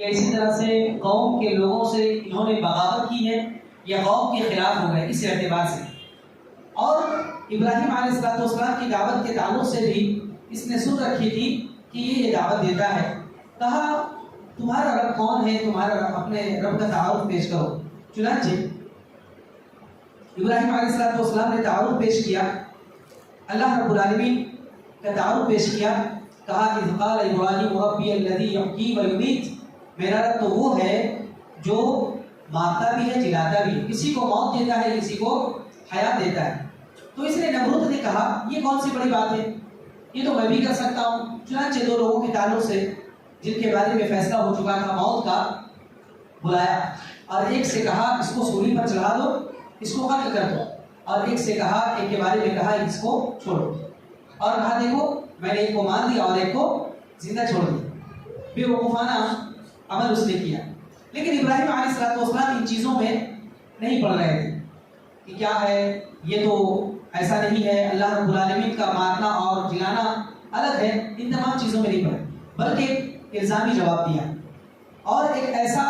کہ اسی طرح سے قوم کے لوگوں سے انہوں نے بغاوت کی ہے یا قوم کے خلاف ہو گئے اس اعتبار سے. اور ابراہیم علیہ السلام کی دعوت کے تعلق سے بھی اس نے سن رکھی تھی کہ یہ دعوت دیتا ہے. کہا تمہارا رب کون ہے, تمہارا رب, اپنے رب کا تعارف پیش کرو. چنانچہ ابراہیم علیہ السلام نے تعارف پیش کیا, اللہ رب العالمین کا تعارف پیش کیا. کہا اذ قال ابراہیم ربی الذی یحیی و یمیت, میرا رب تو وہ ہے جو مارتا بھی ہے جلاتا بھی ہے, کسی کو موت دیتا ہے کسی کو حیات دیتا ہے. تو اس نے نمرود نے کہا یہ کون سی بڑی بات ہے, یہ تو میں بھی کر سکتا ہوں. چنانچہ دو لوگوں کے تعلق سے جن کے بارے میں فیصلہ ہو چکا تھا موت کا بلایا, اور ایک سے کہا اس کو سولی پر چڑھا دو, اس کو قتل کر دو, اور ایک سے کہا, ایک کے بارے میں کہا اس کو چھوڑو, اور کہا دیکھو میں نے ایک کو مان دیا اور ایک کو زندہ چھوڑ دیا. بے وقوفانہ عمل اس نے کیا. لیکن ابراہیم علیہ السلام ان چیزوں میں نہیں پڑ رہے تھے کہ کیا ہے, یہ تو ایسا نہیں ہے, اللہ رب العالمین کا مارنا اور جلانا الگ ہے, ان تمام چیزوں میں نہیں پڑے, بلکہ الزامی جواب دیا, اور ایک ایسا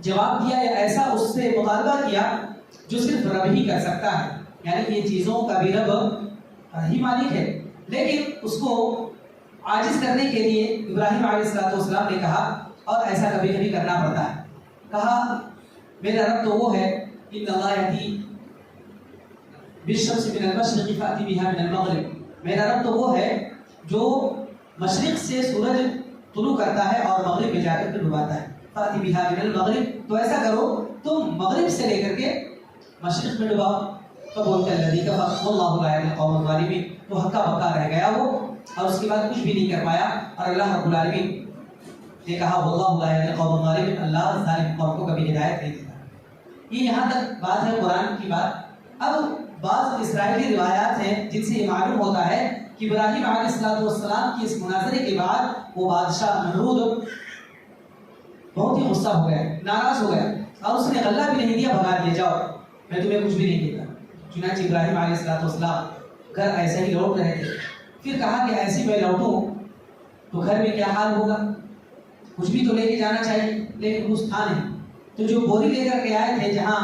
جواب دیا یا ایسا اس سے مطالبہ کیا جو صرف رب ہی کر سکتا ہے. یعنی یہ چیزوں کا بھی رب ہی مالک ہے, لیکن اس کو عاجز کرنے کے لیے ابراہیم علیہ السلام نے کہا, اور ایسا کبھی کبھی کرنا پڑتا ہے. کہا میرا رب تو وہ ہے ان اللہ یأتی بالشمس من المشرق فأتی بها من المغرب, میرا رب تو وہ ہے جو مشرق سے سورج طلوع کرتا ہے اور مغرب میں جا کر ڈباتا ہے. فأتی بها من المغرب, تو ایسا کرو تم مغرب سے لے کر کے مشرق میں ڈباؤ. فبہت الذی کفر واللہ لا یهدی القوم الظالمین, تو ہکا بکا رہ گیا وہ, اور اس کے بعد کچھ بھی نہیں کر پایا. اور اللہ رب العالمین نے کہا واللہ لا یهدی القوم الظالمین, اللہ ظالم قوم کو کبھی ہدایت نہیں دیتا. یہ یہاں تک بات ہے قرآن کی بات. اب بعض اسرائیلی روایات ہیں جن سے یہ معلوم ہوتا ہے کہ ابراہیم علیہ السلام کی اس مناظرے کے بعد وہ بادشاہ نمرود بہت ہی غصہ ہو گیا, ناراض ہو گیا, اور اس نے غلہ بھی نہیں دیا, بھگا دیا, جاؤ میں تمہیں کچھ بھی نہیں دیتا. چنانچہ ابراہیم علیہ السلام گھر ایسے ہی لوٹ رہے تھے. پھر کہا کہ ایسی میں لوٹوں تو گھر میں کیا حال ہوگا, کچھ بھی تو لے کے جانا چاہیے, لیکن کچھ تھا نہیں. تو جو بوری لے کر کے آئے تھے جہاں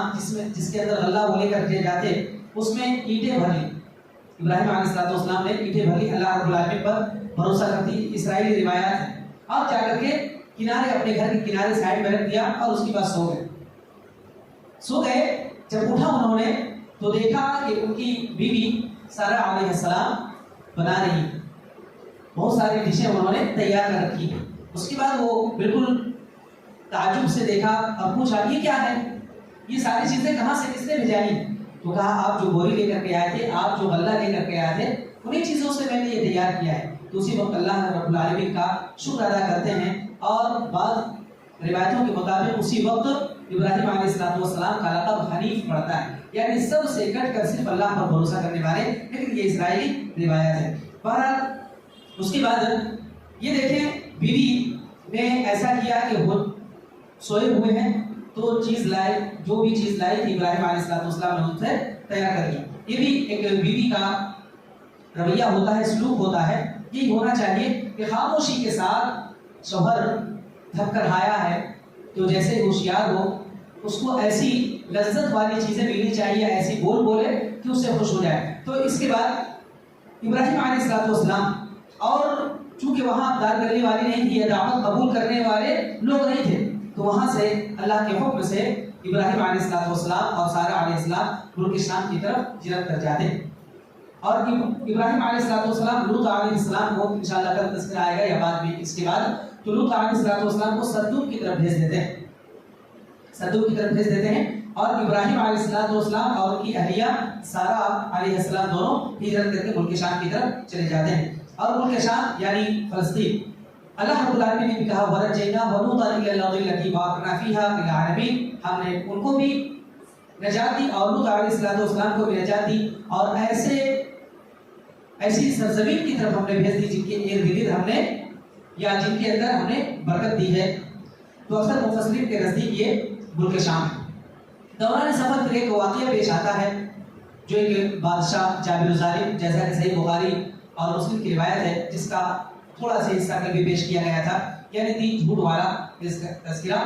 جس کے اندر غلہ وہ لے کر کے جاتے, اس میں اینٹیں بھر لی. ابراہیم علیہ السلام نے اینٹیں بھر لی, اللہ رب العالمین پر بھروسہ کرتی اسرائیلی روایات ہے. اور جا کر کے کنارے, اپنے گھر کے کنارے سائڈ میں رکھ دیا, اور اس کے بعد سو گئے. جب اٹھا انہوں نے تو دیکھا کہ ان کی بیوی سارہ علیہ السلام بنا رہی, بہت ساری ڈشیں انہوں نے تیار کر رکھی. اس کے بعد وہ بالکل تعجب سے دیکھا اور پوچھا یہ کیا ہے, یہ ساری چیزیں کہاں سے, کس نے بھیجائی؟ تو کہا آپ جو بوری لے کر کے آئے تھے, آپ جو غلہ لے کر کے آئے تھے, انہیں چیزوں سے میں نے یہ تیار کیا ہے. تو اسی وقت اللہ رب العالمین کا شکر ادا کرتے ہیں. اور بعض روایتوں کے مطابق اسی وقت ابراہیم علیہ السلام کا لقب حنیف پڑتا ہے, یعنی سب سے کٹ کر صرف اللہ پر بھروسہ کرنے والے. لیکن یہ اسرائیلی روایت ہے. بہرحال اس کے بعد یہ دیکھیں بیوی نے ایسا کیا کہ وہ سوئے ہوئے ہیں, تو چیز لائے, جو بھی چیز لائی تھی ابراہیم علیہ السلام نے ان سے تیار کر دیا. یہ بھی ایک بیوی کا رویہ ہوتا ہے, سلوک ہوتا ہے. یہی ہونا چاہیے کہ خاموشی کے ساتھ شوہر تھک کر آیا ہے تو جیسے ہوشیار ہو, اس کو ایسی لذت والی چیزیں ملنی چاہیے, ایسی بول بولے کہ اس سے خوش ہو جائے. تو اس کے بعد ابراہیم علیہ السلام, اور چونکہ وہاں دار کرنے والی نہیں تھی, دعوت قبول کرنے والے لوگ نہیں تھے, تو وہاں سے اللہ کے حکم سے ابراہیم علیہ السلام اور سارہ علیہ السلام ملک شام کی طرف ہجرت کر جاتے. اور ابراہیم علیہ السلام لوط علیہ السلام کو انشاءاللہ کل تذکرہ آئے گا یا بعد میں اس کے بعد, تو لوط علیہ السلام کو صدوم کی طرف بھیج دیتے ہیں, صدوم کی طرف بھیج دیتے ہیں. اور ابراہیم علیہ السلام اور ان کی اہلیہ سارہ علیہ السلام دونوں ہجرت کر کے ملک شام کی طرف چلے جاتے ہیں. اور ملک شام یعنی فلسطین, اللہ رب العالمین نے بھی کہا وَنَجَّيْنَاهُ وَلُوطًا إِلَى الْأَرْضِ الَّتِي بَارَكْنَا فِيهَا لِلْعَالَمِينَ, ہم نے ان کو بھی نجات دی اور لوط علیہ السلام کو بھی نجات دی, اور ایسی سرزمین کی طرف ہم نے بھیج دی جن کے ارد گرد ہم نے, یا جن کے اندر ہم نے برکت دی ہے. تو اکثر مفسرین کے نزدیک یہ ملک شام ہے. دوران سفر پھر ایک واقعہ پیش آتا ہے جو ایک بادشاہ جابر الظالم, جیسا کہ صحیح بخاری اور مسلم کی روایت ہے, جس کا تھوڑا سا حصہ کل بھی پیش کیا گیا تھا. یعنی تین جھوٹ والا تذکرہ،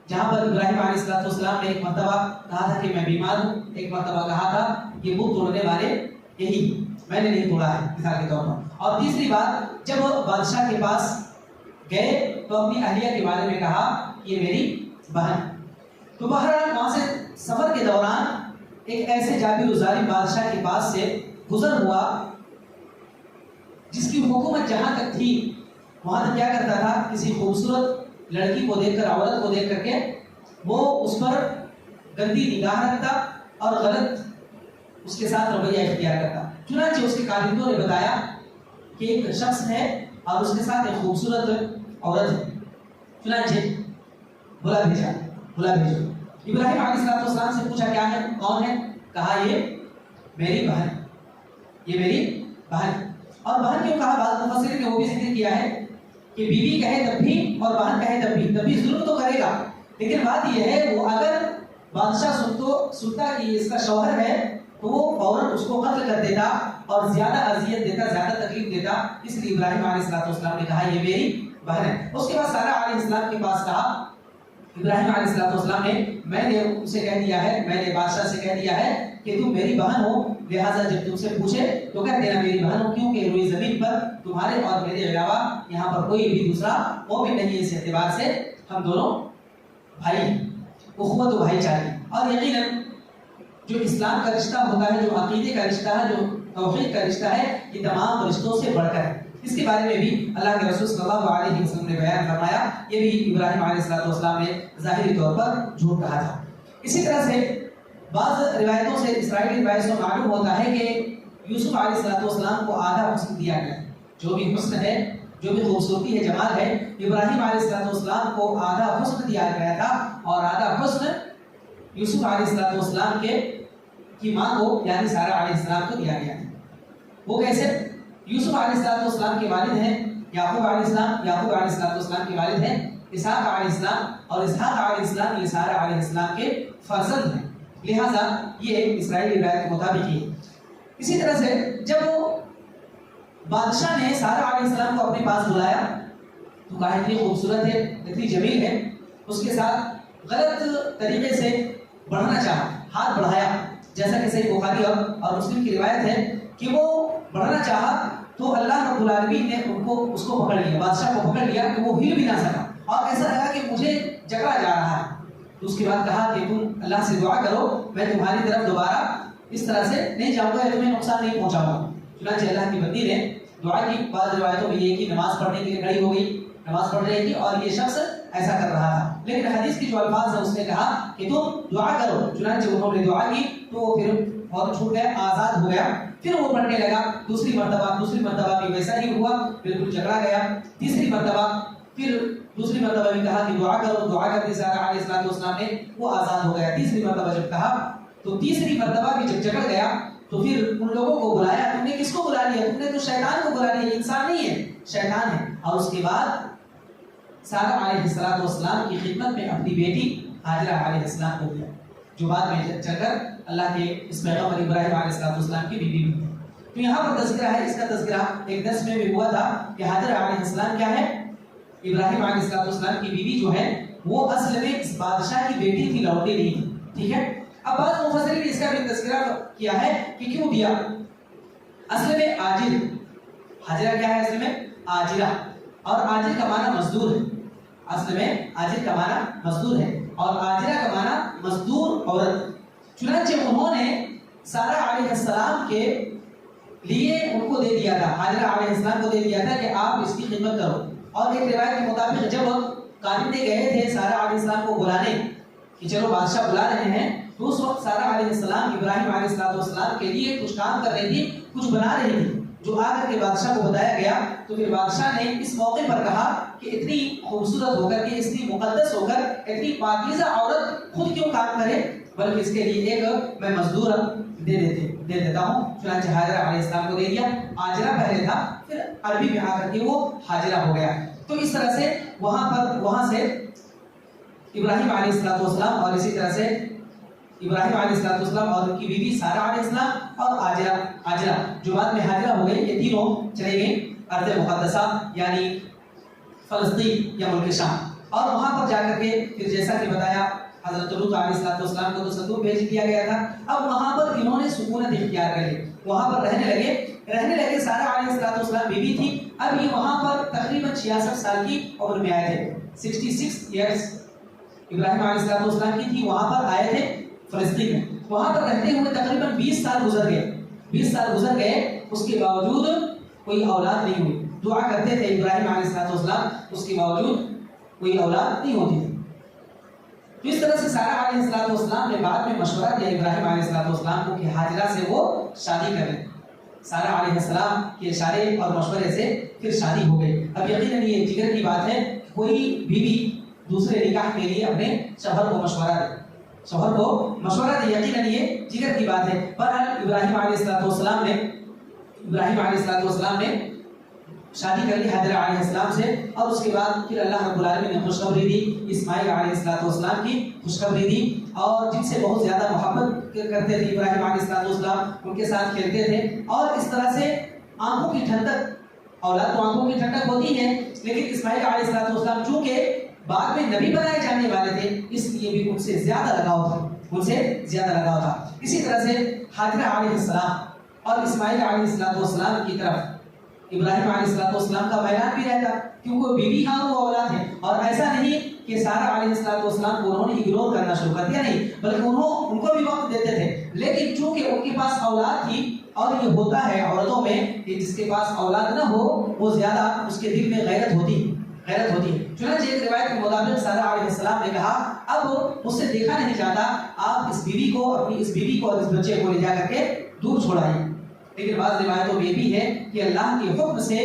جہاں پر ابراہیم علیہ السلام نے ایک مرتبہ کہا تھا کہ میں بیمار ہوں، ایک مرتبہ کہا تھا کہ بت توڑنے والے یہی میں نے نہیں توڑا ہے مثال کے طور پر، اور تیسری بات جب بادشاہ کے پاس گئے تو اپنی اہلیہ کے بارے میں کہا یہ میری بہن۔ تو بہرحال وہاں سے سفر کے دوران ایک ایسے جابر و ظالم بادشاہ کے پاس سے گزر ہوا جس کی حکومت جہاں تک تھی وہاں تک کیا کرتا تھا، کسی خوبصورت لڑکی کو دیکھ کر، عورت کو دیکھ کر کے وہ اس پر گندی نگاہ رکھتا اور غلط اس کے ساتھ رویہ اختیار کرتا۔ چنانچہ اس کے کارندوں نے بتایا کہ ایک شخص ہے اور اس کے ساتھ ایک خوبصورت عورت ہے، چنانچہ بلا بھیجو۔ ابراہیم علیہ السلام سے پوچھا کیا ہے، کون ہے؟ کہا یہ میری بہن، یہ میری بہن۔ اور بہن کیوں کہا، بعض مفسرین نے وہ بھی ذکر کیا ہے کہ بیوی کہے تب بھی اور بہن کہے تب بھی ظلم تو کرے گا، لیکن بات یہ ہے وہ اگر بادشاہ سنتا کہ اس کا شوہر ہے تو وہ فوراً اس کو قتل کر دیتا اور زیادہ اذیت دیتا، زیادہ تکلیف دیتا، اس لیے ابراہیم علیہ السلام نے کہا یہ میری بہن ہے۔ اس کے بعد سارہ علیہ السلام کے پاس کہا ابراہیم علیہ السلام نے میں نے اسے کہہ دیا ہے، میں نے بادشاہ سے کہہ دیا ہے کہ تم میری بہن ہو، لہٰذا جب تم سے پوچھے تو کہہ دینا میری بہن ہو، کیونکہ روئی زمین پر تمہارے اور میرے علاوہ یہاں پر کوئی بھی دوسرا مومن نہیں ہے، اس اعتبار سے ہم دونوں بھائی ہیں، اخوت و بھائی چارے۔ اور یقیناً جو اسلام کا رشتہ ہوتا ہے، جو عقیدے کا رشتہ ہے، جو توحید کا رشتہ ہے، یہ تمام رشتوں سے بڑھ کر ہے۔ اس کے بارے میں بھی اللہ کے رسول صلی اللہ علیہ وسلم نے بیان فرمایا، یہ بھی ابراہیم علیہ السلام نے ظاہری طور پر جھوٹ کہا تھا۔ اسی طرح سے بعض روایتوں سے، اسرائیلی روایت سے معلوم ہوتا ہے کہ یوسف علیہ السلام کو آدھا حسن دیا گیا، جو بھی حسن ہے، جو بھی خوبصورتی ہے، جمال ہے، ابراہیم علیہ السلام کو آدھا حسن دیا گیا تھا اور آدھا حسن یوسف علیہ السلام کی ماں کو یعنی سارہ علیہ السلام کو دیا گیا تھا۔ وہ کیسے؟ یوسف علیہ السلام کے والد ہیں یعقوب علیہ السلام، یعقوب علیہ السلام کے والد ہیں اسحاق علیہ السلام، اور اسحاق علیہ السلام یہ سارہ علیہ السلام کے فرزند ہیں، لہٰذا یہ اسرائیلی روایت کے مطابق ہی ہے۔ اسی طرح سے جب وہ بادشاہ نے سارہ علیہ السلام کو اپنے پاس بلایا تو کہا اتنی خوبصورت ہے، اتنی جمیل ہے، اس کے ساتھ غلط طریقے سے بڑھنا چاہا، ہاتھ بڑھایا، جیسا کہ صحیح بخاری اور مسلم کی روایت ہے کہ وہ بڑھنا چاہا تو اللہ رب العالمین نے اس کو پکڑ لیا، بادشاہ کو پکڑ لیا کہ وہ ہل بھی نہ سکا، اور ایسا لگا کہ مجھے جکڑا جا رہا ہے۔ تو اس کے بعد کہا کہ تم اللہ سے دعا کرو، میں تمہاری طرف دوبارہ اس طرح سے نہیں جاؤں گا یا تمہیں نقصان نہیں پہنچاؤں گا۔ چنانچہ اللہ کی بندی نے دعا کی۔ بعض روایتوں میں یہ کہ نماز پڑھنے کے لیے کھڑی ہو گئی، نماز پڑھ رہی تھی اور یہ شخص ایسا کر رہا تھا، لیکن حدیث کی جو الفاظ ہیں اس نے کہا کہ تم دعا کرو۔ چنانچہ انہوں نے دعا کی تو وہ پھر اور چھوٹ گیا، آزاد ہو گیا۔ پھر وہ پڑھنے لگا، دوسری مرتبہ بھی ویسا ہی ہوا، بالکل جھگڑا گیا۔ تیسری مرتبہ بھی کہا کہ دعا کرو، دعا کرتے سارہ علیہ السلام نے وہ آزاد ہو گیا۔ تیسری مرتبہ جب کہا تو تیسری مرتبہ بھی جب جھگڑ گیا تو پھر ان لوگوں کو بلایا، تم نے کس کو بلا لیا؟ تم نے تو شیطان کو بلا لیا، انسان نہیں ہے، شیطان ہے۔ اور اس کے بعد سارہ علیہ السلام کی خدمت میں اپنی بیٹی ہاجرہ علیہ السلام کو دیا، جو بعد میں چل کر اللہ کے اس پیغمبر ابراہیم علیہ السلام کی بیوی ہوئی۔ تو یہاں پر تذکرہ ہے، اس کا تذکرہ ایک درس میں بھی ہوا تھا کہ ہاجرہ علیہ السلام کیا ہے؟ ابراہیم علیہ السلام کی بیوی جو ہے وہ اصل میں اس بادشاہ کی بیٹی تھی، لوٹی نہیں تھی، ٹھیک ہے۔ اب بعض مفسرین نے اس کا بھی تذکرہ کیا ہے کہ کیوں دیا۔ اصل میں عاجل، ہاجرہ کیا ہے؟ اصل میں عاجلہ، اور عاجل کا معنی مزدور ہے۔ اصل میں عاجل کا معنی مزدور ہے اور عاجلہ کا معنی مزدور عورت۔ چنانچہ انہوں نے سارہ علیہ السلام کے لیے ان کو دے دیا تھا، ہاجرہ علیہ السلام کو دے دیا تھا کہ آپ اس کی خدمت کرو۔ اور ایک روایت کے مطابق جب کاتب گئے تھے سارہ علیہ السلام کو بلانے کہ چلو بادشاہ بلا رہے ہیں، تو اس وقت سارہ علیہ السلام ابراہیم علیہ السلام کے لیے کچھ کام کر رہی تھی، کچھ بنا رہی تھی، جو آ کر کے بادشاہ کو بتایا گیا۔ تو پھر بادشاہ نے اس موقع پر کہا کہ اتنی خوبصورت ہو کر کے، اتنی مقدس ہو کر، اتنی پاکیزہ عورت خود کیوں کام کرے، بلکہ اس کے لیے ایک میں مزدور دے دیتا ہوں۔ چنانچہ ہاجرہ علیہ السلام کو دے دیا۔ آجرہ پہلے تھا، پھر عربی میں آ کر کے وہ حاجرہ ہو گیا۔ تو اس طرح سے وہاں سے ابراہیم علیہ السلام اور اسی طرح سے ابراہیم علیہ السلام اور ان کی بیوی سارہ علیہ السلام اور آجرہ جو بعد میں حاجرہ ہو گئی، یہ تینوں چلے گئے ارض مقدسہ یعنی فلسطین یا ملک شام، اور وہاں پر جا کر کے پھر جیسا کہ بتایا حضرت لوط علیہ السلام کو تو صندوق بھیج دیا گیا تھا. اب وہاں پر انہوں نے سکونت اختیار کر لی، وہاں پر رہنے لگے. سارہ علیہ السلام بیوی تھی. اب یہ وہاں پر تقریباً 66 سال کی عمر میں آئے تھے. 66 ایئرس ابراہیم علیہ السلام کی تھی. وہاں پر آئے تھے فلسطین میں. وہاں پر رہتے ہوئے تقریباً 20 سال گزر گئے. اس کے باوجود کوئی اولاد نہیں ہوئی. دعا کرتے تھے ابراہیم علیہ السلام، اس کے باوجود کوئی اولاد نہیں ہوتی تھی. تو اس طرح سے سارہ علیہ السلام نے بعد میں مشورہ دیا ابراہیم علیہ السلام کو کہ ہاجرہ سے وہ شادی کریں. سارہ علیہ السلام کے اشارے اور مشورے سے پھر شادی ہو گئی. اب یقیناً یہ جگر کی بات ہے، کوئی بیوی دوسرے نکاح کے لیے اپنے شوہر کو مشورہ دے، یقیناً یہ جگر کی بات ہے. بہرحال ابراہیم علیہ السلام نے شادی کر لی حاجرہ علیہ السلام سے، اور اس کے بعد پھر اللہ رب العالمین نے خوشخبری دی، اسماعیل علیہ السلام کی خوشخبری دی. اور جن سے بہت زیادہ محبت کرتے تھے ابراہیم علیہ السلام، ان کے ساتھ کھیلتے تھے. اور اس طرح سے آنکھوں کی ٹھنڈک، اولاد تو آنکھوں کی ٹھنڈک ہوتی ہے، لیکن اسماعیل علیہ السلام چونکہ بعد میں نبی بنائے جانے والے تھے، اس لیے بھی ان سے زیادہ لگاؤ تھا. اسی طرح سے حاجرہ علیہ السلام اور اسماعیل علیہ السلام کی طرف ابراہیم علیہ السلام کا میلان بھی رہتا، کیونکہ بیوی ہاں وہ اولاد ہے. اور ایسا نہیں کہ سارہ علیہ السلام کو انہوں نے اگنور کرنا شروع کر دیا، نہیں، بلکہ ان کو بھی وقت دیتے تھے. لیکن چونکہ ان کے پاس اولاد تھی، اور یہ ہوتا ہے عورتوں میں کہ جس کے پاس اولاد نہ ہو وہ زیادہ اس کے دل میں غیرت ہوتی ہے. چنانچہ ایک روایت کے مطابق سارہ علیہ السلام نے کہا اب مجھ سے دیکھا نہیں جاتا، آپ اس بیوی کو اور اس بچے کو لے جا کر کے دور چھوڑائیے. لیکن بعض روایتوں میں بھی ہے کہ اللہ کے حکم سے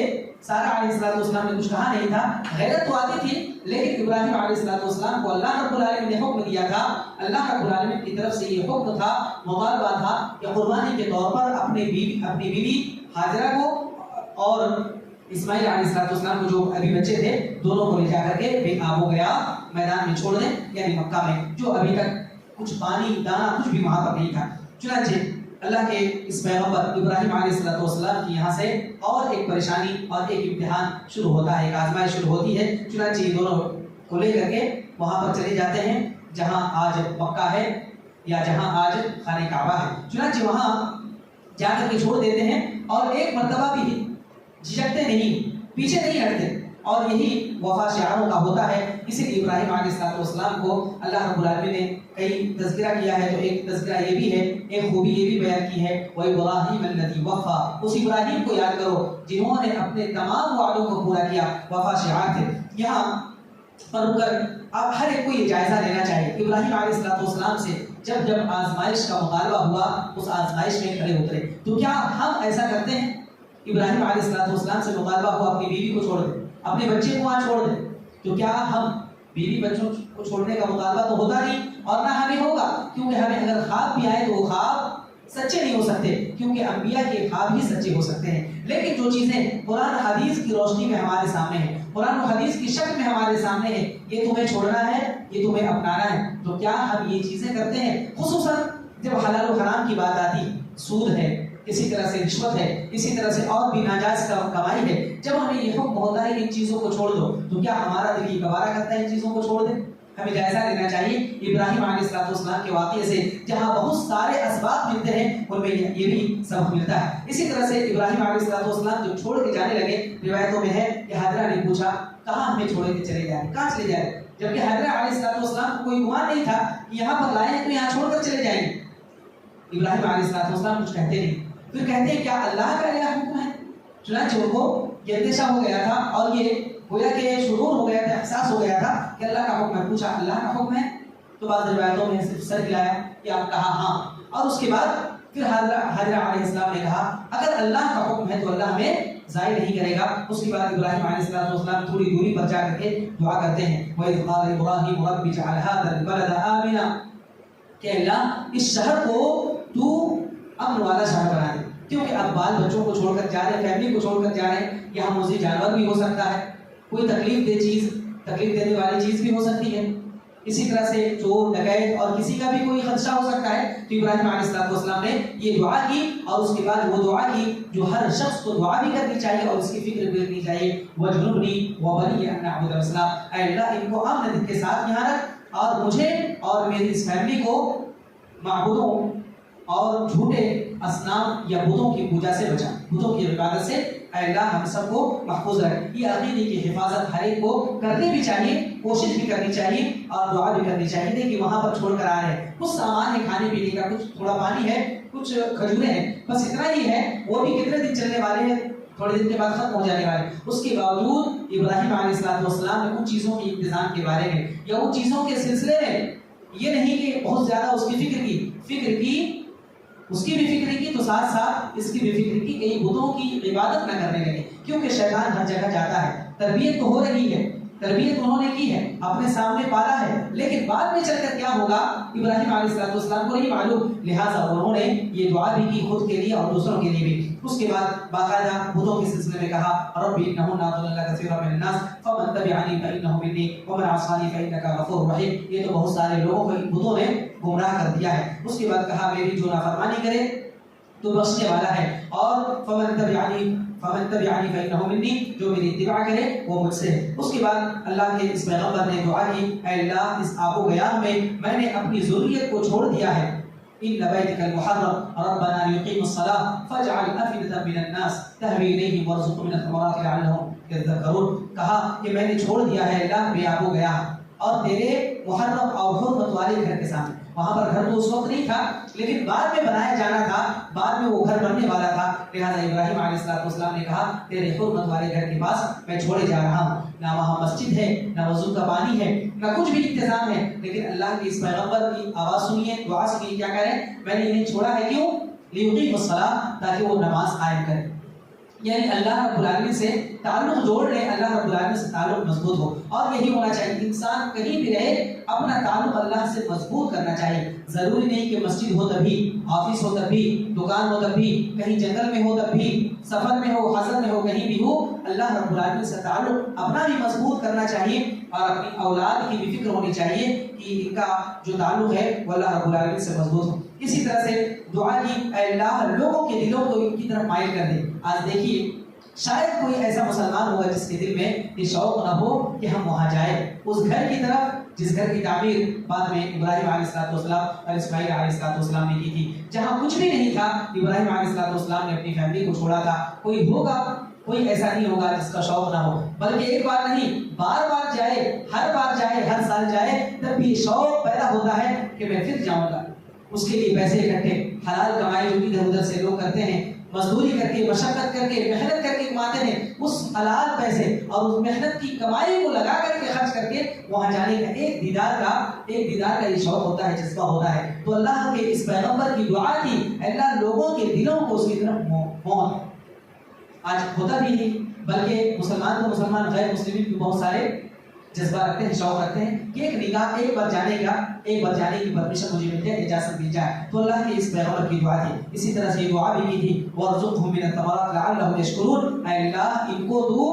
سارہ علیہ السلام نے کچھ کہا نہیں تھا. غیرت تو آتی تھی، لیکن ابراہیم علیہ السلام کو اللہ رب العالمین نے حکم دیا تھا. اللہ رب العالمین کی طرف سے یہ حکم تھا، مطالبہ تھا کہ قربانی کے طور پر اپنی بیوی حاجرہ کو اور اسماعیل علیہ السلام کو جو ابھی بچے تھے دونوں کو لے جا کر کے بے آب و گیا میدان میں چھوڑ دیں، یعنی مکہ میں، جو ابھی تک کچھ پانی دانا کچھ بھی وہاں پر نہیں تھا. چنانچہ اللہ کے اس پیغمبر ابراہیم علیہ السلام کی یہاں سے اور ایک پریشانی اور ایک امتحان شروع ہوتا ہے، ایک آزمائش شروع ہوتی ہے. چنانچہ یہ دونوں کو لے کر کے وہاں پر چلے جاتے ہیں جہاں آج مکہ ہے یا جہاں آج خانہ کعبہ ہے. چنانچہ وہاں جا کر کے چھوڑ دیتے ہیں، اور ایک مرتبہ بھی جھجکتے نہیں، پیچھے نہیں ہٹتے. اور یہی وفا شعاروں کا ہوتا ہے. اسی لیے ابراہیم علیہ السلام کو اللہ رب العالمین نے کئی تذکرہ کیا ہے، تو ایک تذکرہ یہ بھی ہے، ایک خوبی یہ بھی بیان کی ہے، وَإِبْرَاهِيمَ الَّذِي وَفَّى. اس ابراہیم کو یاد کرو جنہوں نے اپنے تمام وعدوں کو پورا کیا. وفا شعار تھے. یہاں پر رک کر آپ ہر ایک کو یہ جائزہ لینا چاہیے. ابراہیم علیہ السلام سے جب آزمائش کا مطالبہ ہوا، اس آزمائش میں کھڑے اترے. تو کیا ہم ایسا کرتے ہیں؟ ابراہیم علیہ السلام سے مطالبہ ہوا اپنی بیوی کو چھوڑ دیں، اپنے بچے کو وہاں چھوڑ دیں. تو کیا ہم بیوی بچوں کو چھوڑنے کا مطالبہ تو ہوتا نہیں، اور نہ ہمیں ہوگا، کیونکہ ہمیں اگر خواب بھی آئے تو وہ خواب سچے نہیں ہو سکتے، کیونکہ انبیاء کے خواب ہی سچے ہو سکتے ہیں. لیکن جو چیزیں قرآن حدیث کی روشنی میں ہمارے سامنے ہیں، قرآن و حدیث کی شکل میں ہمارے سامنے ہے، یہ تمہیں چھوڑنا ہے، یہ تمہیں اپنانا ہے، تو کیا ہم یہ چیزیں کرتے ہیں؟ خصوصاً جب حلال و حرام کی بات آتی، سود ہے، اسی طرح سے رشوت ہے، اسی طرح سے اور بھی ناجائز کمائی ہے، جب ہمیں یہ حکم ہوتا ہے کہ ان چیزوں کو چھوڑ دو، تو کیا ہمارا دل یہ گوارا کرتا ہے ان چیزوں کو چھوڑ دیں؟ ہمیں جائزہ لینا چاہیے ابراہیم علیہ السلام کے واقعے سے، جہاں بہت سارے اسباب ملتے ہیں ان میں یہ بھی سبق ملتا ہے. اسی طرح سے ابراہیم علیہ السلام جو چھوڑ کے جانے لگے، روایتوں میں ہے کہ حاجرہ نے پوچھا کہاں ہمیں چھوڑ کے چلے جائیں، کہاں چلے جائیں؟ جبکہ حاجرہ علیہ السلام کو کوئی گمان نہیں تھا کہ یہاں پر لائے ہیں تو یہاں چھوڑ کر چلے جائیں. ابراہیم علیہ السلام کچھ کہتے نہیں، پھر کہتے ہیں کیا اللہ کا یہ حکم ہے؟ چنانچہ ان کو یہ اندیشہ ہو گیا تھا، اور یہ گویا کہ شعور ہو گیا تھا، احساس ہو گیا تھا کہ اللہ کا حکم ہے. پوچھا اللہ کا حکم ہے؟ تو بعض روایتوں میں صرف سر ہلایا کہ آپ کہا ہاں. اور اس کے بعد پھر حاجرہ علیہ السلام نے کہا اگر اللہ کا حکم ہے تو اللہ ہمیں ضائع نہیں کرے گا. اس کے بعد ابراہیم علیہ السلام تھوڑی دوری پر جا کر کے دعا کرتے ہیں، وَإِذْ قَالَ إِبْرَاهِيمُ رَبِّ اجْعَلْ هَٰذَا الْبَلَدَ آمِنًا، کہ اللہ اس شہر کو تو امن والا شہر بنا دے، کیونکہ اب بال بچوں کو چھوڑ کر جا رہے ہیں، فیملی کو چھوڑ کر جا رہے ہیں، یہاں مزید جانور بھی ہو سکتا ہے، کوئی تکلیف دینے والی چیز بھی ہو سکتی ہے. اسی طرح سے چور ڈکیت اور کسی کا بھی کوئی خدشہ ہو سکتا ہے، تو ابراہیم علیہ السلام نے یہ دعا کی، اور اس کے بعد وہ دعا کی جو ہر شخص کو دعا بھی کرنی چاہیے اور اس کی فکر بھی کرنی چاہیے، وَجْنُبْنِي وَبَنِيَّ أَن نَعْبُدَ الْأَصْنَامَ، اے اللہ ان کو امن کے ساتھ یہاں رکھ اور مجھے اور میری اس فیملی کو معبودوں اور جھوٹے اصنام یا بتوں کی پوجا سے بچا، بتوں کی عبادت سے اے اللہ ہم سب کو محفوظ رکھ۔ یہ عقیدے کی حفاظت ہر ایک کو کرنی بھی چاہیے، کوشش بھی کرنی چاہیے اور دعا بھی کرنی چاہیے۔ نہیں کہ وہاں پر چھوڑ کر آ رہے ہیں، کچھ سامان ہے کھانے پینے کا، کچھ تھوڑا پانی ہے، کچھ کھجوریں ہیں، بس اتنا ہی ہے، وہ بھی کتنے دن چلنے والے ہیں، تھوڑے دن کے بعد ختم ہو جانے والے۔ اس کے باوجود ابراہیم علیہ السلام نے ان چیزوں کے انتظام کے بارے میں یا ان چیزوں کے سلسلے میں یہ نہیں کہ بہت زیادہ اس کی فکر کی اس کی بھی فکر کی تو ساتھ ساتھ اس کی بھی فکر کی کہ یہ بتوں کی عبادت نہ کرنے لگے، کیونکہ شیطان ہر جگہ جاتا ہے۔ تربیت تو ہو رہی ہے، تربیت انہوں نے کی ہے، اپنے سامنے پالا ہے، لیکن بعد میں چل کر کیا ہوگا ابراہیم علیہ السلام کو نہیں معلوم، لہٰذا انہوں نے یہ دعا بھی کی خود کے لیے اور دوسروں کے لیے بھی۔ اس کے بعد باقاعدہ بتوں کے سلسلے میں کہا رب انہن اضللن کثیرا من الناس فمن تبعنی فانہ منی ومن عصانی فانک غفور رحیم۔ یہ تو بہت سارے لوگوں کو ان بتوں نے گمراہ کر دیا ہے۔ اس کے بعد کہا میری جو نافرمانی کرے تو بخشنے والا ہے، اور فمن تبعنی فانہ منی، جو میری اتباع کرے وہ مجھ سے ہے۔ اس کے بعد اللہ کے اس پیغمبر نے دعا کی اے اللہ اس آب و گیاہ میں نے اپنی ضروریت کو چھوڑ دیا ہے، إن بيتك المحرم ربنا ليقيموا الصلاة فاجعل أفئدة من الناس تهوي إليهم وارزقهم من الثمرات لعلهم يذكرون۔ کہا کہ میں نے چھوڑ دیا ہے اللہ بے آب و گیا اور تیرے محرم اور حرمت والے گھر کے سامنے۔ وہاں پر گھر تو اس وقت نہیں تھا لیکن بعد میں بنایا جانا تھا، بعد میں وہ گھر بننے والا تھا، لہٰذا ابراہیم علیہ السلام نے کہا تیرے حرمت والے گھر کے پاس میں چھوڑے جا رہا ہوں، نہ وہاں مسجد ہے، نہ وضو کا پانی ہے، نہ کچھ بھی انتظام ہے، لیکن اللہ کے اس پیغمبر کی آواز سنیے، دعا سنیے، کیا کریں، میں نے انہیں چھوڑا ہے کیوں؟ لیقیم الصلاۃ، تاکہ وہ نماز قائم کریں، یعنی اللہ رب العالمین سے تعلق جوڑ لیں، اللہ رب العالمین سے تعلق مضبوط ہو، اور یہی ہونا چاہیے، انسان کہیں بھی رہے اپنا تعلق اللہ سے مضبوط کرنا چاہیے۔ ضروری نہیں کہ مسجد ہو تبھی، آفس ہو تبھی، دکان ہو تبھی، کہیں جنگل میں ہو تبھی، سفر میں ہو، حضر میں ہو، کہیں بھی ہو، اللہ رب العالمین سے تعلق اپنا بھی مضبوط کرنا چاہیے اور اپنی اولاد کی بھی فکر ہونی چاہیے کہ ان کا جو تعلق ہے وہ اللہ رب العالمین سے مضبوط ہو۔ اسی طرح سے دعا کی اے اللہ لوگوں کے دلوں کو ان کی طرف مائل کر دے۔ آج دیکھیے شاید کوئی ایسا مسلمان ہوگا جس کے دل میں یہ شوق نہ ہو کہ ہم وہاں جائیں، اس گھر کی طرف جس گھر کی تعمیر بعد میں ابراہیم علیہ السلام اور اسماعیل علیہ السلام نے کی تھی، جہاں کچھ بھی نہیں تھا، ابراہیم علیہ السلام نے اپنی فیملی کو چھوڑا تھا۔ کوئی ہوگا، کوئی ایسا نہیں ہوگا جس کا شوق نہ ہو، بلکہ ایک بار نہیں بار بار جائے، ہر بار جائے، ہر سال جائے، تب بھی شوق پیدا ہوتا ہے کہ میں پھر جاؤں گا۔ اس کے لیے پیسے اکٹھے، حلال کمائی جو ادھر ادھر سے لوگ کرتے ہیں، مزدوری کر کے، مشقت کر کے، محنت کر کے کماتے ہیں، اس حلال پیسے اور اس محنت کی کمائی کو لگا کر کے خرچ کر کے وہاں جانے کا ایک دیدار کا یہ شوق ہوتا ہے، جذبہ ہوتا ہے۔ تو اللہ کے اس پیغمبر کی دعا کی اللہ لوگوں کے دلوں کو اس کی طرف موت آج ہوتا بھی نہیں، بلکہ مسلمان تو مسلمان، غیر مسلمین بھی بہت سارے جذبہ رکھتے ہیں، شوق رکھتے ہیں کہ ایک نگاہ، ایک بار جانے کی پرمیشن مجھے مل جائے، اجازت مل جائے۔ تو اللہ کے اس پیغمبر کی دعا تھی۔ اسی طرح سے یہ دعا بھی کی تھی وَارْزُقْهُم مِّنَ الثَّمَرَاتِ لَعَلَّهُمْ يَشْكُرُونَ، اے اللہ ان کو تو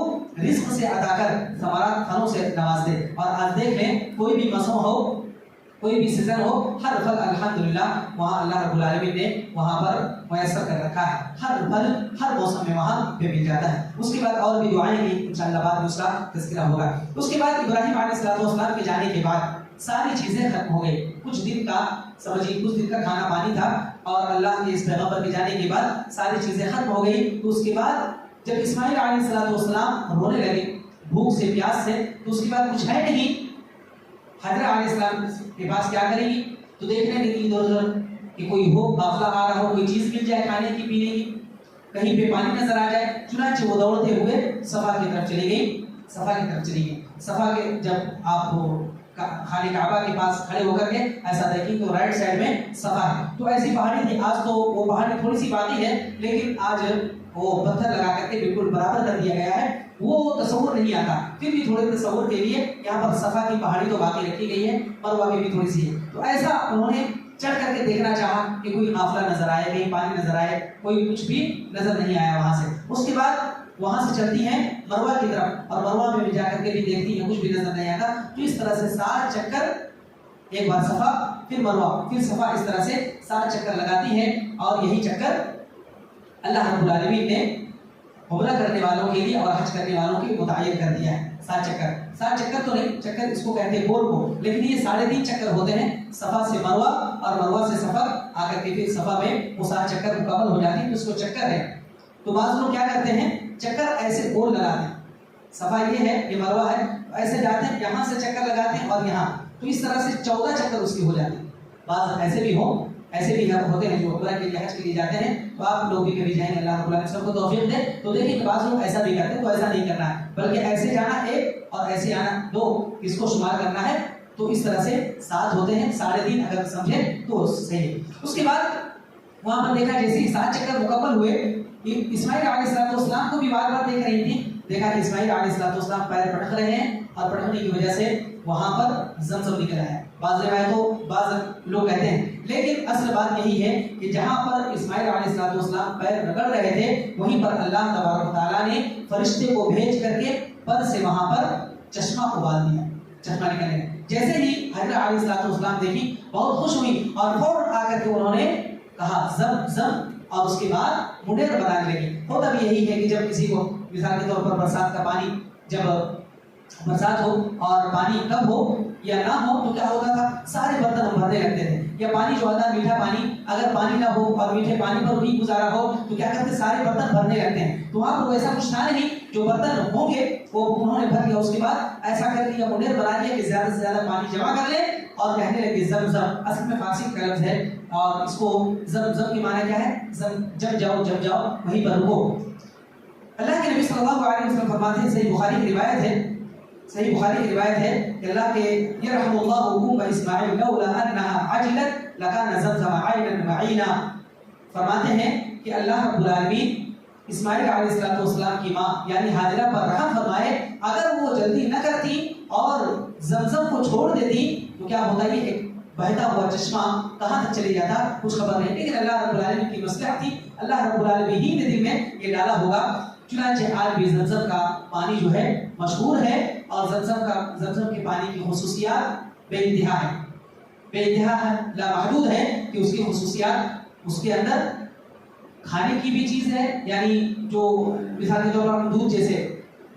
رزق سے عطا کر، ثمرات پھلوں سے نواز دے۔ اور آج دیکھ لیں کوئی بھی موسم ہو، کوئی بھی سیزن ہو، ہر پھل الحمدللہ وہاں اللہ رب العالمین نے وہاں پر میسر کر رکھا ہے، ہر پھل ہر موسم میں وہاں پہ مل جاتا ہے۔ اس کے بعد اور بھی دعائیں کی، انشاءاللہ بعد میں اس کا تذکرہ ہوگا۔ اس کے بعد ابراہیم علیہ السلام کے جانے کے بعد ساری چیزیں ختم ہو گئی، کچھ دن کا کھانا پانی تھا، اور اللہ کے اس پیغمبر کے جانے کے بعد ساری چیزیں ختم ہو گئی۔ تو اس کے بعد جب اسماعیل علیہ السلام رونے لگے بھوک سے، پیاس سے، تو اس کے بعد کچھ ہے نہیں، حضرت علیہ السلام کے پاس کیا کریں گی؟ تو دیکھنے لگی ادھر ادھر کہ کوئی ہو، قافلہ آ رہا ہو، کوئی چیز مل جائے کھانے کی پینے کی، کہیں پہ پانی نظر آ جائے، چنانچہ وہ دوڑتے ہوئے صفا کی طرف چلی گئی۔ صفا کے جب آپ خانہ کعبہ کے پاس کھڑے ہو کر کے ایسا دیکھیں تو رائٹ سائڈ میں صفا ہے، تو ایسی پہاڑی تھی، آج تو وہ پہاڑی تھوڑی سی باقی ہے، لیکن آج وہ پتھر لگا کر کے بالکل برابر کر دیا گیا ہے، وہ تصور نہیں آتا، پھر بھی تھوڑے تصور کے لیے یہاں پر صفا کی پہاڑی تو باقی رکھی گئی ہے، مروہ میں بھی تھوڑی سی ہے، تو ایسا انہوں نے چڑھ کر کے دیکھنا چاہا کہ کوئی قافلہ نظر آئے، کہیں پانی نظر آئے، کوئی کچھ بھی نظر نہیں آیا وہاں سے۔ اس کے بعد وہاں سے چلتی ہیں مروہ کی طرف، اور مروہ میں بھی جا کر کے بھی دیکھتی ہیں، کچھ بھی نظر نہیں آتا۔ تو اس طرح سے 7 چکر ایک بار صفا پھر مروہ پھر صفا، اس طرح سے 7 چکر لگاتی ہے. اور یہی چکر اللہ رب العالمین نے عمرہ کرنے والوں کے لیے اور حج کرنے والوں کے متعین کر دیا ہے. 7 چکر، 7 چکر تو نہیں، چکر اس کو کہتے ہیں گول کو، لیکن یہ 3.5 چکر ہوتے ہیں. صفا سے مروہ اور مروہ سے صفا آ کر کے پھر صفا میں وہ 7 چکر مکمل ہو جاتی ہے، تو اس کو چکر ہے. تو بعض لوگ کیا کرتے ہیں، چکر ایسے گول لگاتے ہیں. صفا یہ ہے، یہ مروہ ہے، ایسے جاتے ہیں، یہاں سے چکر لگاتے ہیں اور یہاں، تو اس طرح سے 14 چکر اس کی ہو جاتے ہیں. بعض ایسے بھی ہوتے ہیں جو عمرہ کے لیے حج کے لیے جاتے ہیں. تو آپ لوگ بھی کبھی جائیں گے، اللہ رب العالمین سب کو توفیق دے. تو دیکھیں کہ بعض لوگ ایسا بھی کرتے ہیں، تو ایسا نہیں کرنا ہے، بلکہ ایسے جانا 1 اور ایسے آنا 2، اس کو شمار کرنا ہے. تو اس طرح سے 7 ہوتے ہیں، 3.5 اگر سمجھے تو صحیح. اس کے بعد وہاں پر دیکھا جیسے 7 چکر مکمل ہوئے، اسماعیل علیہ السلام کو بھی بار بار دیکھ رہی تھی. دیکھا کہ اسماعیل علیہ السلام پیر پٹک رہے ہیں اور پٹکنے کی وجہ سے وہاں پر زمزم نکل آیا ہے. بعض روایتوں بعض لوگ کہتے ہیں، لیکن اصل بات یہی ہے کہ جہاں پر اسماعیل علیہ السلام پیر رگڑ رہے تھے، وہیں پر اللہ تبارک و تعالیٰ نے فرشتے کو بھیج کر کے پر سے وہاں پر چشمہ ابال دیا، چشمہ نکلنے. جیسے ہی حضرت علیہ السلام دیکھی، بہت خوش ہوئی اور فوراً آ کر کے انہوں نے کہا زم زم، اور اس کے بعد منڈیر بنانے لگی. ہوتا بھی یہی ہے کہ جب کسی کو مثال کے طور پر برسات کا پانی، جب برسات ہو اور پانی کم ہو یا نہ ہو تو کیا ہوتا تھا، سارے برتن ہم بھرنے لگتے تھے. یا پانی جو آتا ہے میٹھا پانی، اگر پانی نہ ہو اور میٹھے پانی پر نہیں گزارا ہو تو کیا کرتے، سارے برتن بھرنے لگتے ہیں. تو وہاں پر ویسا کچھ تھا نہیں، جو برتن ہوں گے وہ انہوں نے بھر لیا. اس کے بعد ایسا کر لیا، منڈیر بنا لیا کہ زیادہ سے زیادہ پانی جمع کر لیں اور کہنے لگے زمزم. اصل میں فارسی کا لفظ ہے اور اس کو زمزم کی معنی کیا ہے، جب جاؤ وہیں پر رکو. اللہ کے نبی صلی اللہ علیہ وسلم فرماتے ہیں، صحیح بخاری کی روایت ہے کہ اللہ کے یرحم اللہ ابو اسماعیل لولا انها عجلت لکان زمزم عینا معینا. فرماتے ہیں کہ اللہ رب العالمین اسماعیل علیہ السلام کی ماں یعنی ہاجرہ پر رحم فرمائے، اگر وہ جلدی نہ کرتی اور زمزم کو چھوڑ دیتی تو کیا ہوتا، یہ ایک بہتا ہوا چشمہ کہاں تک چلے جاتا کچھ خبر نہیں. لیکن اللہ رب العالمین کی مصلحت تھی، اللہ رب العالمین ہی نے دل میں یہ ڈالا ہوگا. چنانچہ آج بھی زمزم کا پانی جو ہے مشہور ہے، اور زمزم کے پانی کی خصوصیات بے انتہا ہے، لامحدود ہے کہ اس کی خصوصیات، اس کے اندر کھانے کی بھی چیز ہے، یعنی جو مثال کے طور پر دودھ جیسے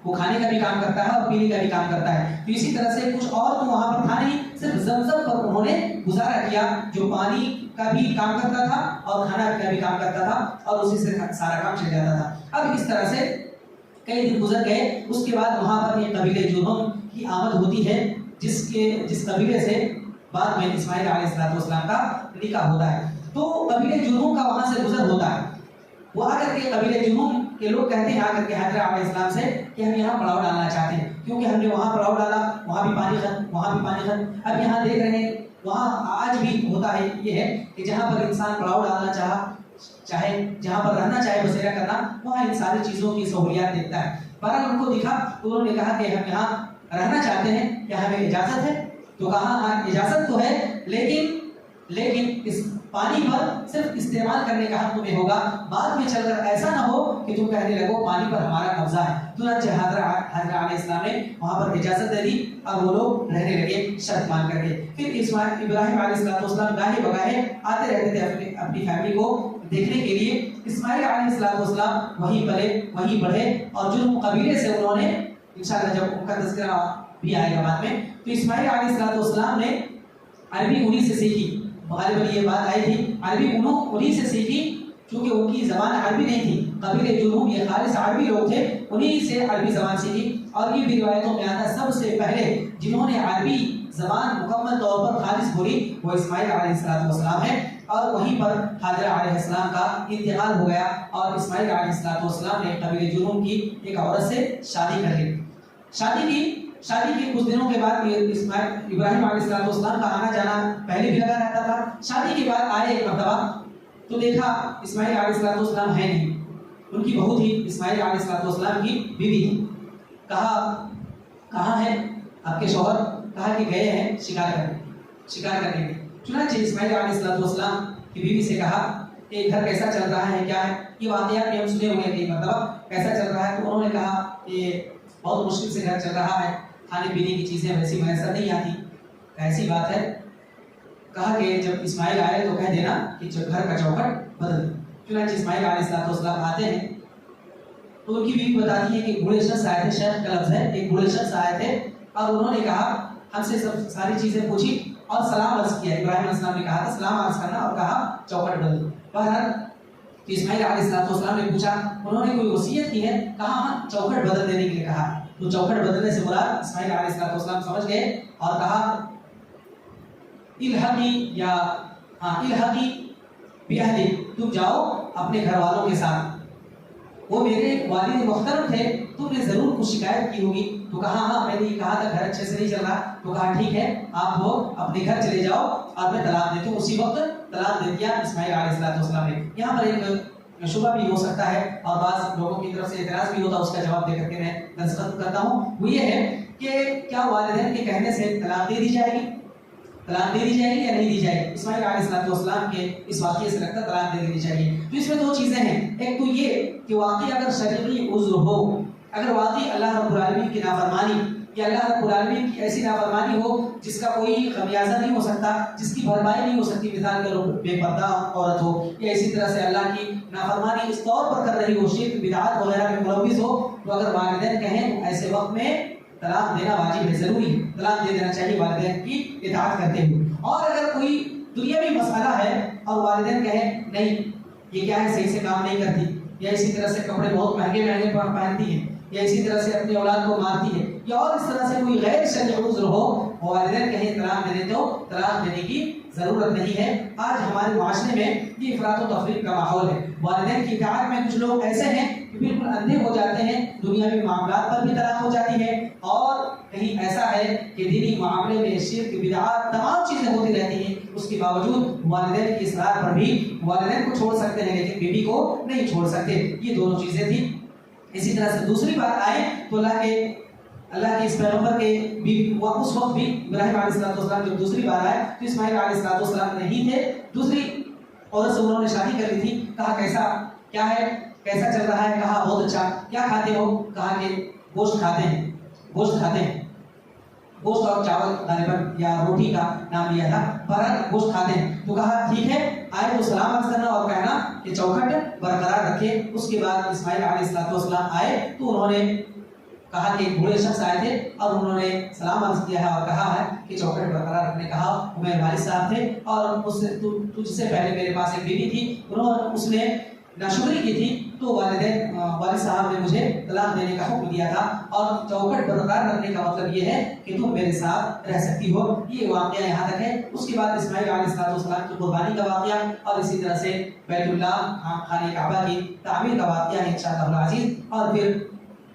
وہ کھانے کا بھی کام کرتا ہے اور پینے کا بھی کام کرتا ہے. تو اسی طرح سے کچھ اور تو وہاں پر تھا نہیں، صرف زمزم پر انہوں نے گزارا کیا، جو پانی کا بھی کام کرتا تھا اور کھانا کا بھی کام کرتا تھا اور اسی سے سارا کام چل جاتا تھا. اب اس طرح سے کئی دن گزر گئے. اس کے بعد وہاں پر ایک قبیلے جرہم کی آمد ہوتی ہے، جس قبیلے سے بعد میں اسماعیل علیہ السلام کا نکاح ہوتا ہے. تو قبیلے جرہم کا وہاں سے گزر ہوتا ہے. وہ آ کر کے قبیلے جرہم کے لوگ کہتے ہیں آ کر کے حضرت علیہ السلام سے کہ ہم یہاں پڑاؤ ڈالنا چاہتے ہیں، کیونکہ ہم نے وہاں پڑاؤ ڈالا، وہاں بھی پانی ختم، وہاں بھی پانی ختم. اب یہاں دیکھ رہے ہیں، وہاں آج بھی ہوتا ہے یہ ہے کہ جہاں پر انسان پڑاؤ ڈالنا چاہے، جہاں پر رہنا چاہے، بسیرا کرنا، وہاں ان ساری چیزوں کی سہولیات دیکھتا ہے. بہرحال ان کو دکھا تو انہوں نے کہا کہ ہم یہاں رہنا چاہتے ہیں، کیا ہمیں اجازت ہے؟ تو کہا ہاں اجازت تو ہے، لیکن اس پانی پر صرف استعمال کرنے کا حق تمہیں ہوگا. بعد میں چل کر ایسا نہ ہو کہ تم کہنے لگو پانی پر ہمارا قبضہ ہے. چنانچہ حضرت علیہ السلام نے وہاں پر اجازت دے دی اور وہ لوگ رہنے لگے شرط مان کر کے. پھر ابراہیم علیہ السلام گاہے بگاہے آتے رہتے تھے اپنی فیملی کو دیکھنے کے لیے. اسماعیل علیہ السلام وہیں پلے وہیں بڑھے اور جرہم قبیلے سے انہوں نے، انشاءاللہ جب ان کا تذکرہ بھی آئے گا بعد میں، تو اسماعیل علیہ السلام نے عربی انہی سے سیکھی. غالباً یہ بات آئی تھی، عربی انہی سے سیکھی، چونکہ ان کی زبان عربی نہیں تھی. قبیلے جرہم یہ خالص عربی لوگ تھے، انہی سے عربی زبان سیکھی. اور یہ بھی روایتوں میں آتا ہے سب سے پہلے جنہوں نے عربی زبان مکمل طور پر خالص بولی وہ اسماعیل علیہ السلام ہے. اور وہیں پر حاجرہ علیہ السلام کا انتقال ہو گیا اور اسماعیل علیہ السلام نے قبیلے جرہم کی ایک عورت سے شادی کر لی. شادی کے کچھ دنوں کے بعد ابراہیم علیہ السلام کا آنا جانا پہلے بھی لگا رہتا تھا. شادی کے بعد آئے ایک مرتبہ تو دیکھا اسماعیل علیہ السلام ہے نہیں. ان کی بہو تھی، اسماعیل علیہ السلام کی بیوی تھی. کہا کہاں ہے آپ کے شوہر؟ کہا کہ گئے ہیں شکار کرنے. چنانچہ اسماعیل علیہ السلام کی بیوی سے کہا کہ گھر کیسا چل رہا ہے، کیا ہے؟ یہ واقعات بھی ہم سنے ہوئے کہ مطلب کیسا چل رہا ہے. تو انہوں نے کہا کہ بہت مشکل سے گھر چل رہا ہے، کھانے پینے کی چیزیں ویسی میسر نہیں آتی. ایسی بات ہے کہا کہ جب اسماعیل آئے تو کہہ دینا کہ گھر کا چوکھٹ بدل دو۔ چنانچہ اسماعیل علیہ السلام آتے ہیں تو ان کی بیوی بتاتی ہے کہ ایک بوڑھے شخص آئے تھے، شیخ کا لفظ ہے، ایک بوڑھے شخص آئے تھے اور انہوں نے کہا ہم سے سب ساری چیزیں پوچھی اور سلام عرض کیا۔ ابراہیم علیہ السلام نے کہا تھا سلام عرض کرنا اور کہا چوکھٹ بدل دو۔ بہرحال اسماعیل علیہ السلام نے پوچھا انہوں نے کوئی وصیت کی ہے؟ کہا ہاں چوکھٹ بدل دینے کے لیے کہا۔ تو چوکھٹ بدلنے سے مراد اسماعیل علیہ السلام سمجھ گئے اور کہا الحقی یا الحقی بیاہلی، تم جاؤ اپنے گھر والوں کے ساتھ، وہ میرے والد محترم تھے، تم نے ضرور کچھ شکایت کی ہوگی۔ تو کہا ہاں میں نے یہ کہا تھا گھر اچھے سے نہیں چل رہا۔ تو کہا ٹھیک ہے آپ وہ اپنے گھر چلے جاؤ اور میں طلاق دیتا ہوں۔ اسی وقت طلاق دے دیا اسماعیل علیہ السلام نے۔ یہاں پر ایک شبہ بھی ہو سکتا ہے اور بعض لوگوں کی طرف سے اعتراض بھی ہوتا ہے، اس کا جواب دے کر کے میں درس ختم کرتا ہوں۔ وہ یہ ہے کہ کیا والدین کے کہنے سے طلاق دے دی جائے گی؟ طلاق دے دی جائے گی یا نہیں دی جائے گی؟ اسماعیل علیہ السلام کے اس واقعے سے لگتا ہے طلاق دے دینی چاہیے۔ تو اس میں دو چیزیں ہیں، ایک تو یہ کہ واقعی اگر شرعی عذر ہو، اگر واقعی اللہ رب العالمین کی نافرمانی یا اللہ رب العالمین کی ایسی نافرمانی ہو جس کا کوئی خمیازہ نہیں ہو سکتا، جس کی بھرپائی نہیں ہو سکتی، مثال کے لوگ بے پردہ عورت ہو یا اسی طرح سے اللہ کی نافرمانی اس طور پر کر رہی ہو، شرک بدعات وغیرہ میں ملوث ہو، تو اگر والدین کہیں تو ایسے وقت میں طلاق دینا واجب ہے، ضروری ہے، طلاق دے دینا چاہیے والدین کی اطاعت کرتے ہوئے۔ اور اگر کوئی دنیاوی مسئلہ ہے اور والدین کہیں نہیں یہ کیا ہے صحیح سے کام نہیں کرتی، یا اسی طرح سے کپڑے بہت مہنگے پہنتی ہے، یا اسی طرح سے اپنی اولاد کو مارتی ہے، یا اور اس طرح سے کوئی غیر شرعی عذر ہو، والدین کہیں طلاق دے دے تو طلاق دینے کی ضرورت نہیں ہے۔ آج ہمارے معاشرے میں یہ افراط و تفریط کا ماحول ہے، والدین کی اطاعت میں کچھ لوگ ایسے ہیں کہ بالکل اندھے ہو جاتے ہیں، دنیاوی معاملات پر بھی طلاق ہو جاتی ہے، اور کہیں ایسا ہے کہ دینی معاملے میں شرک بدعات تمام چیزیں ہوتی رہتی ہیں، اس کے باوجود والدین کی اصرار پر بھی والدین کو چھوڑ سکتے ہیں لیکن بیوی کو نہیں چھوڑ سکتے۔ یہ دونوں چیزیں تھیں۔ اسی طرح سے دوسری بات آئے تو اللہ کے اس پیغمبر کے بھی اس وقت بھی ابراہیم علیہ السلام جب دوسری بار آئے تو اسماعیل علیہ السلام نہیں تھے، دوسری عورت سے انہوں نے شادی کر لی تھی۔ کہا کیسا کیا ہے، کیسا چل رہا ہے؟ کہا بہت اچھا۔ کیا کھاتے ہو؟ کہا کہ گوشت کھاتے ہیں، گوشت کھاتے ہیں، گوشت اور چاول غالباً یا روٹی کا نام لیا تھا، پر گوشت کھاتے ہیں۔ تو کہا ٹھیک ہے، آئے تو سلام عرض کرنا اور کہنا کہ چوکھٹ برقرار رکھے۔ اس کے بعد اسماعیل علیہ السلام آئے تو انہوں نے کہا کہ بوڑھے شخص آئے تھے اور انہوں نے سلام عرض کیا ہے اور کہا ہے کہ چوکھٹ برقرار رکھنے کہا۔ وہ میرے والد صاحب تھے اور تجھ سے پہلے میرے پاس ایک بیوی تھی، اس نے ناشکری کی تھی، تو والد صاحب نے مجھے طلاق دینے کا حکم دیا تھا، اور چوکھٹ برقرار رکھنے کا مطلب یہ ہے کہ تم میرے ساتھ رہ سکتی ہو۔ یہ واقعہ یہاں تک ہے۔ اس کے بعد اسماعیل علیہ السلام کی قربانی کا واقعہ اور اسی طرح سے بیت اللہ خانہ کعبہ کی تعمیر کا واقعہ ہے انشاءاللہ العزیز۔ اور پھر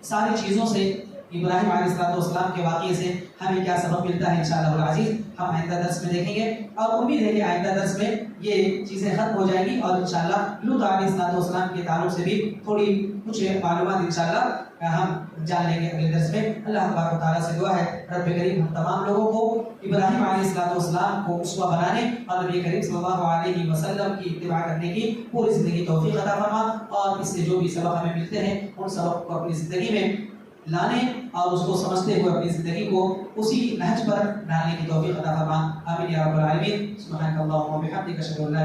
ساری چیزوں سے ابراہیم علیہ السلام کے واقعے سے ہمیں کیا سبق ملتا ہے انشاءاللہ العزیز ہم آئندہ درس میں دیکھیں گے، اور امید ہے کہ آئندہ درس میں یہ چیزیں ختم ہو جائیں گی اور انشاءاللہ لوط علیہ السلام کے تعلق سے بھی تھوڑی کچھ معلومات انشاءاللہ ہم جان لیں گے اگلے درس میں۔ اللہ تبارک و تعالیٰ سے دعا ہے رب کریم ہم تمام لوگوں کو ابراہیم علیہ السلام کو اسوہ بنانے اور نبی کریم صلی اللہ علیہ وسلم کی اتباع کرنے کی پوری زندگی توفیق عطا فرما، اور اس سے جو بھی سبق ہمیں ملتے ہیں ان سبق کو اپنی زندگی میں لانے اور اس کو سمجھتے ہوئے اپنی زندگی کو اسی نہج پر ڈالنے کی توفیق عطا فرما، آمین یا رب العالمین۔ سبحانک اللہم و بحمدک اشہد ان لا